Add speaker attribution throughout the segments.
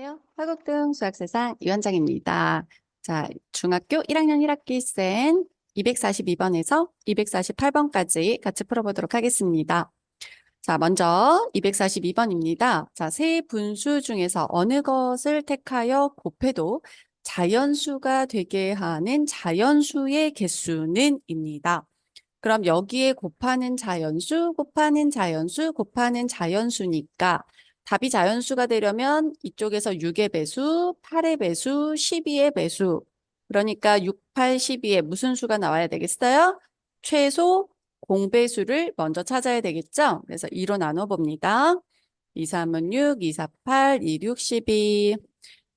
Speaker 1: 안녕하세요. 화국등 수학세상 이원장입니다. 자, 중학교 1학년 1학기 센 242번에서 248번까지 같이 풀어보도록 하겠습니다. 자, 먼저 242번입니다. 자, 세 분수 중에서 어느 것을 택하여 곱해도 자연수가 되게 하는 자연수의 개수는 입니다. 그럼 여기에 곱하는 자연수, 곱하는 자연수, 곱하는 자연수니까 답이 자연수가 되려면 이쪽에서 6의 배수, 8의 배수, 12의 배수. 그러니까 6, 8, 12에 무슨 수가 나와야 되겠어요? 최소 공배수를 먼저 찾아야 되겠죠? 그래서 2로 나눠봅니다. 2, 3은 6, 2, 4, 8, 2, 6, 12.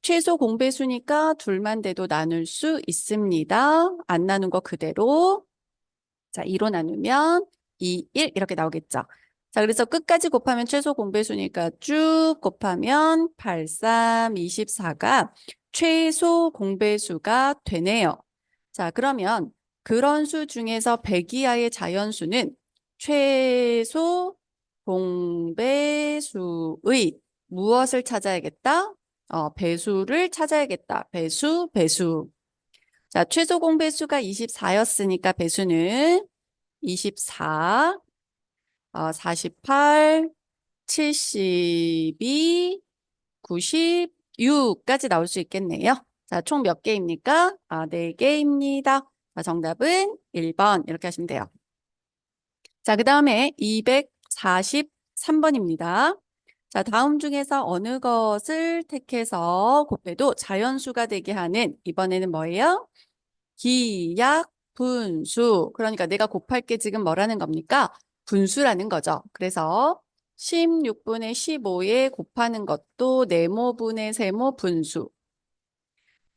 Speaker 1: 최소 공배수니까 둘만 돼도 나눌 수 있습니다. 안 나눈 거 그대로. 자, 2로 나누면 2, 1 이렇게 나오겠죠. 자, 그래서 끝까지 곱하면 최소 공배수니까 쭉 곱하면 8, 3, 24가 최소 공배수가 되네요. 자, 그러면 그런 수 중에서 100 이하의 자연수는 최소 공배수의 무엇을 찾아야겠다? 배수를 찾아야겠다. 배수, 배수. 자, 최소 공배수가 24였으니까 배수는 24, 48, 72, 96까지 나올 수 있겠네요. 자, 총 몇 개입니까? 4개입니다. 자, 정답은 1번 이렇게 하시면 돼요. 자, 그 다음에 243번입니다. 자, 다음 중에서 어느 것을 택해서 곱해도 자연수가 되게 하는 이번에는 뭐예요? 기약 분수. 그러니까 내가 곱할 게 지금 뭐라는 겁니까? 분수라는 거죠. 그래서 16분의 15에 곱하는 것도 네모분의 세모 분수.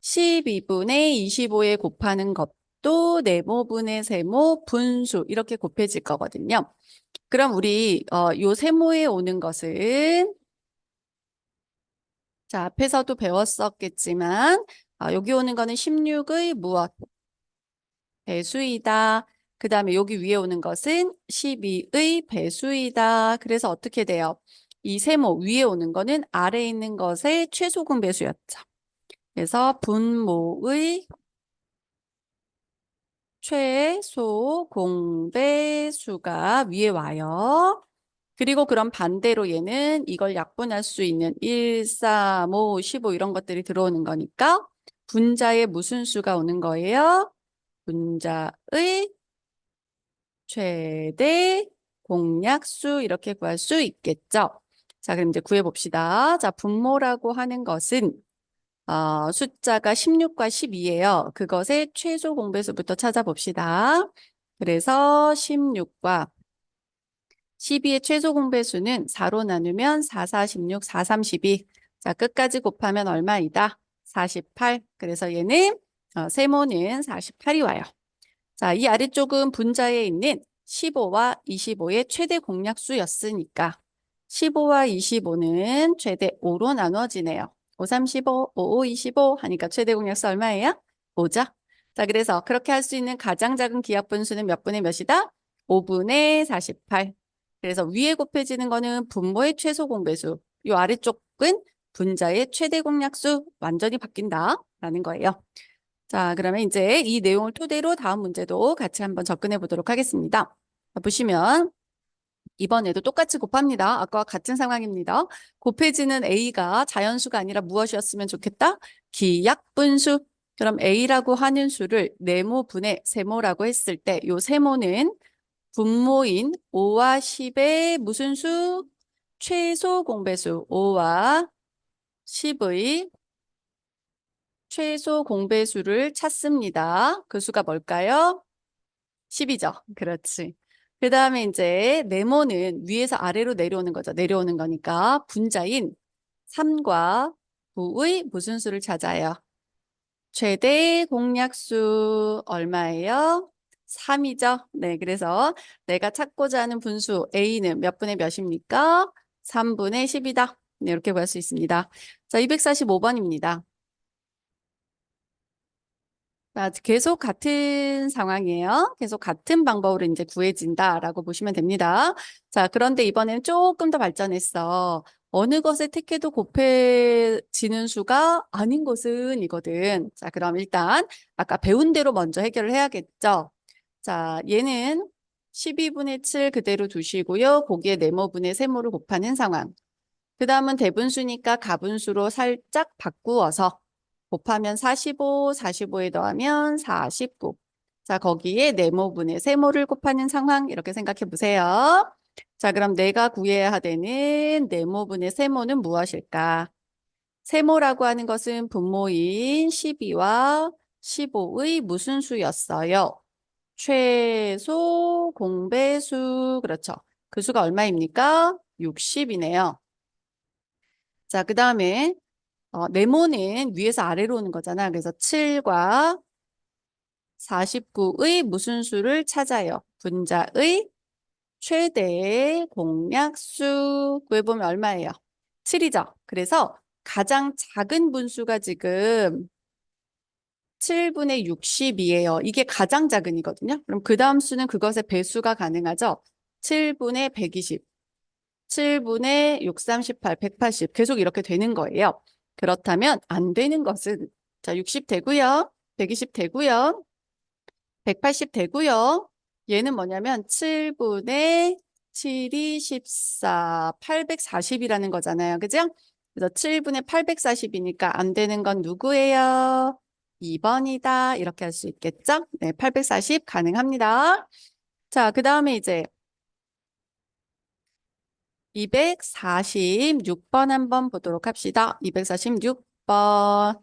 Speaker 1: 12분의 25에 곱하는 것도 네모분의 세모 분수. 이렇게 곱해질 거거든요. 그럼 우리 요 세모에 오는 것은 자, 앞에서도 배웠었겠지만 여기 오는 거는 16의 무엇? 배수이다. 그 다음에 여기 위에 오는 것은 12의 배수이다. 그래서 어떻게 돼요? 이 세모 위에 오는 거는 아래에 있는 것의 최소공 배수였죠. 그래서 분모의 최소 공배수가 위에 와요. 그리고 그럼 반대로 얘는 이걸 약분할 수 있는 1, 3, 5, 15 이런 것들이 들어오는 거니까 분자에 무슨 수가 오는 거예요? 분자의 최대 공약수 이렇게 구할 수 있겠죠. 자, 그럼 이제 구해봅시다. 자, 분모라고 하는 것은 숫자가 16과 12예요. 그것의 최소 공배수부터 찾아봅시다. 그래서 16과 12의 최소 공배수는 4로 나누면 4, 4, 16, 4, 3, 12. 자, 끝까지 곱하면 얼마이다? 48. 그래서 얘는 세모는 48이 와요. 자, 이 아래쪽은 분자에 있는 15와 25의 최대 공약수였으니까 15와 25는 최대 5로 나눠지네요. 5, 3, 15, 5, 5, 25 하니까 최대 공약수 얼마예요? 5죠. 자, 그래서 그렇게 할 수 있는 가장 작은 기하 분수는 몇 분의 몇이다? 5분의 48. 그래서 위에 곱해지는 거는 분모의 최소 공배수. 이 아래쪽은 분자의 최대 공약수 완전히 바뀐다라는 거예요. 자, 그러면 이제 이 내용을 토대로 다음 문제도 같이 한번 접근해 보도록 하겠습니다. 자, 보시면 이번에도 똑같이 곱합니다. 아까와 같은 상황입니다. 곱해지는 A가 자연수가 아니라 무엇이었으면 좋겠다? 기약분수. 그럼 A라고 하는 수를 네모분의 세모라고 했을 때 이 세모는 분모인 5와 10의 무슨 수? 최소 공배수 5와 10의 최소 공배수를 찾습니다. 그 수가 뭘까요? 10이죠. 그렇지. 그 다음에 이제 네모는 위에서 아래로 내려오는 거죠. 내려오는 거니까 분자인 3과 9의 무슨 수를 찾아요? 최대 공약수 얼마예요? 3이죠. 네, 그래서 내가 찾고자 하는 분수 A는 몇 분의 몇입니까? 3분의 10이다. 네, 이렇게 구할 수 있습니다. 자, 245번입니다. 자, 계속 같은 상황이에요. 계속 같은 방법으로 이제 구해진다라고 보시면 됩니다. 자, 그런데 이번에는 조금 더 발전했어. 어느 것을 택해도 곱해지는 수가 아닌 것은 이거든. 자, 그럼 일단 아까 배운 대로 먼저 해결을 해야겠죠. 자, 얘는 12분의 7 그대로 두시고요. 거기에 네모분의 세모를 곱하는 상황. 그 다음은 대분수니까 가분수로 살짝 바꾸어서 곱하면 45, 45에 더하면 49. 자, 거기에 네모분의 세모를 곱하는 상황 이렇게 생각해 보세요. 자, 그럼 내가 구해야 되는 네모분의 세모는 무엇일까? 세모라고 하는 것은 분모인 12와 15의 무슨 수였어요? 최소 공배수. 그렇죠. 그 수가 얼마입니까? 60이네요. 자, 그 다음에 네모는 위에서 아래로 오는 거잖아. 그래서 7과 49의 무슨 수를 찾아요? 분자의 최대 공약수 구해보면 얼마예요? 7이죠. 그래서 가장 작은 분수가 지금 7분의 60이에요. 이게 가장 작은이거든요. 그럼 그 다음 수는 그것의 배수가 가능하죠. 7분의 120, 7분의 6, 38, 180 계속 이렇게 되는 거예요. 그렇다면 안 되는 것은 자 60 되고요. 120 되고요. 180 되고요. 얘는 뭐냐면 7분의 7이 14, 840이라는 거잖아요. 그죠? 그래서 7분의 840이니까 안 되는 건 누구예요? 2번이다. 이렇게 할 수 있겠죠? 네, 840 가능합니다. 자, 그 다음에 이제 246번 한번 보도록 합시다. 246번.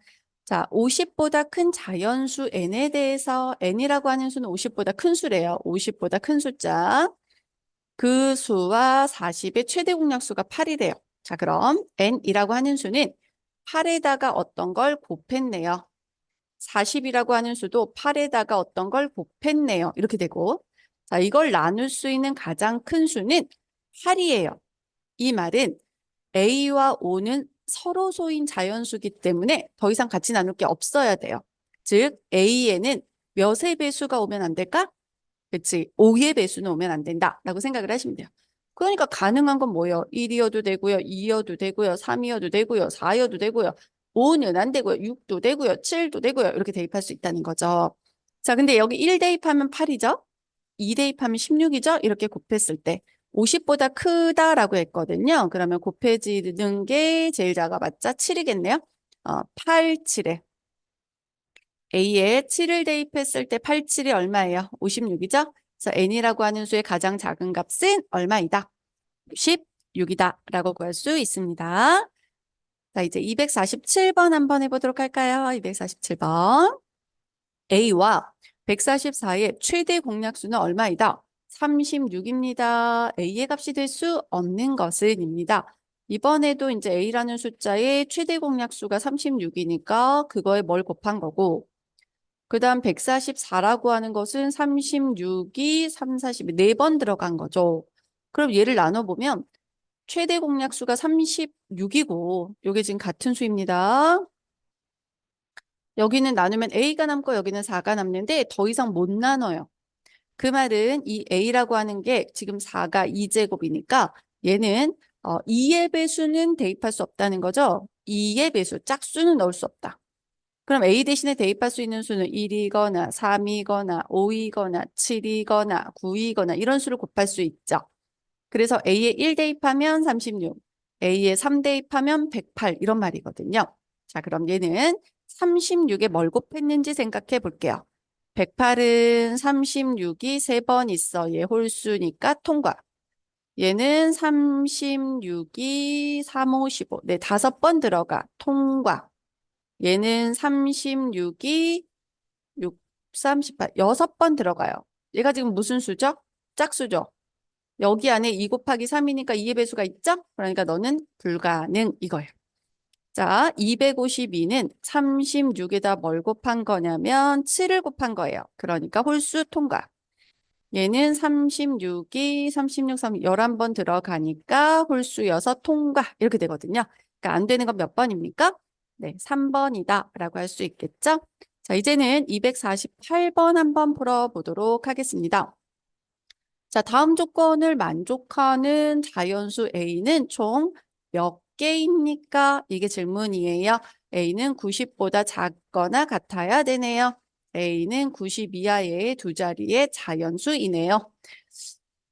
Speaker 1: 자, 50보다 큰 자연수 n에 대해서 n이라고 하는 수는 50보다 큰 수래요. 50보다 큰 숫자. 그 수와 40의 최대 공약수가 8이래요. 자, 그럼 n이라고 하는 수는 8에다가 어떤 걸 곱했네요. 40이라고 하는 수도 8에다가 어떤 걸 곱했네요. 이렇게 되고. 자, 이걸 나눌 수 있는 가장 큰 수는 8이에요. 이 말은 A와 O는 서로 소인 자연수기 때문에 더 이상 같이 나눌 게 없어야 돼요. 즉, A에는 몇의 배수가 오면 안 될까? 그치. 5의 배수는 오면 안 된다라고 생각을 하시면 돼요. 그러니까 가능한 건 뭐예요? 1이어도 되고요. 2이어도 되고요. 3이어도 되고요. 4이어도 되고요. 5는 안 되고요. 6도 되고요. 7도 되고요. 이렇게 대입할 수 있다는 거죠. 자, 근데 여기 1 대입하면 8이죠? 2 대입하면 16이죠? 이렇게 곱했을 때 50보다 크다라고 했거든요. 그러면 곱해지는 게 제일 작아봤자 7이겠네요. 8, 7에 A에 7을 대입했을 때 8, 7이 얼마예요? 56이죠? 그래서 n이라고 하는 수의 가장 작은 값은 얼마이다? 16이다 라고 구할 수 있습니다. 자, 이제 247번 한번 해보도록 할까요? 247번. A와 144의 최대 공약수는 얼마이다? 36입니다. A의 값이 될 수 없는 것은입니다. 이번에도 이제 A라는 숫자의 최대 공약수가 36이니까 그거에 뭘 곱한 거고, 그 다음 144라고 하는 것은 36이 3, 40이 4번 들어간 거죠. 그럼 얘를 나눠보면 최대 공약수가 36이고, 요게 지금 같은 수입니다. 여기는 나누면 A가 남고 여기는 4가 남는데 더 이상 못 나눠요. 그 말은 이 A라고 하는 게 지금 4가 2제곱이니까 얘는 2의 배수는 대입할 수 없다는 거죠. 2의 배수, 짝수는 넣을 수 없다. 그럼 A 대신에 대입할 수 있는 수는 1이거나 3이거나 5이거나 7이거나 9이거나 이런 수를 곱할 수 있죠. 그래서 A에 1 대입하면 36, A에 3 대입하면 108 이런 말이거든요. 자, 그럼 얘는 36에 뭘 곱했는지 생각해 볼게요. 108은 36이 3번 있어. 얘 홀수니까 통과. 얘는 36이 3, 5, 15. 네, 5번 들어가. 통과. 얘는 36이 6, 38. 6번 들어가요. 얘가 지금 무슨 수죠? 짝수죠. 여기 안에 2 곱하기 3이니까 2의 배수가 있죠? 그러니까 너는 불가능 이거예요. 자, 252는 36에다 뭘 곱한 거냐면 7을 곱한 거예요. 그러니까 홀수 통과. 얘는 36이 36, 3, 11번 들어가니까 홀수여서 통과 이렇게 되거든요. 그러니까 안 되는 건 몇 번입니까? 네, 3번이다 라고 할 수 있겠죠? 자, 이제는 248번 한번 풀어보도록 하겠습니다. 자, 다음 조건을 만족하는 자연수 A는 총 몇 개입니까? 이게 질문이에요. A는 90보다 작거나 같아야 되네요. A는 90 이하의 두 자리의 자연수이네요.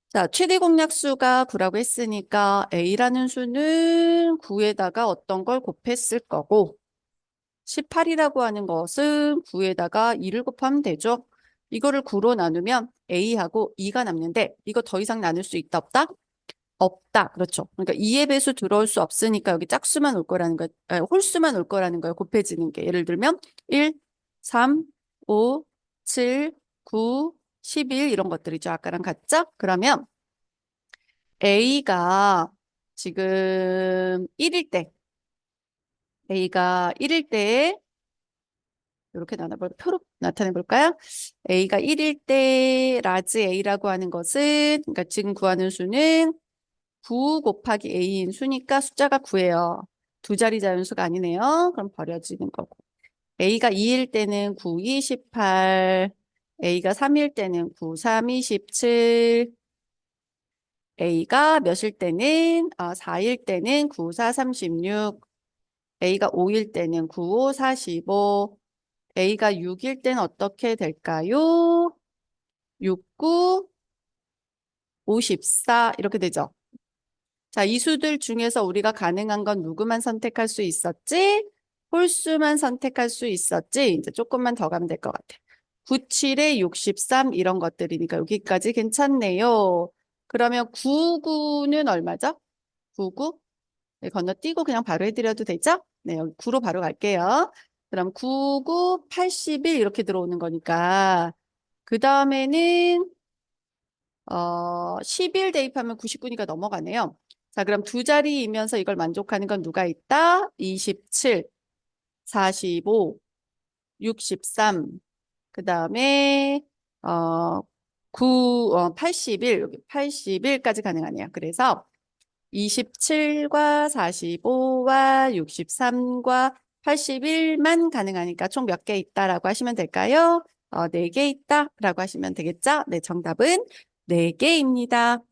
Speaker 1: 자, 최대 공약수가 9라고 했으니까 A라는 수는 9에다가 어떤 걸 곱했을 거고 18이라고 하는 것은 9에다가 2를 곱하면 되죠. 이거를 9로 나누면 A하고 2가 남는데 이거 더 이상 나눌 수 있다 없다? 없다. 그렇죠. 그러니까 2의 배수 들어올 수 없으니까 여기 짝수만 올 거라는 거, 홀수만 올 거라는 거예요. 곱해지는 게. 예를 들면 1, 3, 5, 7, 9, 11 이런 것들이죠. 아까랑 같죠? 그러면 A가 지금 1일 때 A가 1일 때 이렇게 표로 나타내 볼까요? A가 1일 때 라지 A라고 하는 것은 그러니까 지금 구하는 수는 9 곱하기 A인 수니까 숫자가 9예요. 두 자리 자연수가 아니네요. 그럼 버려지는 거고. A가 2일 때는 9, 28. A가 3일 때는 9, 3, 27. A가 몇일 때는 4일 때는 9, 4, 36. A가 5일 때는 9, 5, 45. A가 6일 때는 어떻게 될까요? 6, 9, 54 이렇게 되죠. 자, 이 수들 중에서 우리가 가능한 건 누구만 선택할 수 있었지? 홀수만 선택할 수 있었지? 이제 조금만 더 가면 될 것 같아. 9, 7에 63 이런 것들이니까 여기까지 괜찮네요. 그러면 99는 얼마죠? 99? 네, 건너뛰고 그냥 바로 해드려도 되죠? 네, 여기 9로 바로 갈게요. 그럼 99, 81 이렇게 들어오는 거니까 그 다음에는 10일 대입하면 99니까 넘어가네요. 자, 그럼 두 자리이면서 이걸 만족하는 건 누가 있다? 27, 45, 63, 그 다음에 81, 여기 81까지 가능하네요. 그래서 27과 45와 63과 81만 가능하니까 총 몇 개 있다라고 하시면 될까요? 4개 있다라고 하시면 되겠죠? 네, 정답은 4개입니다.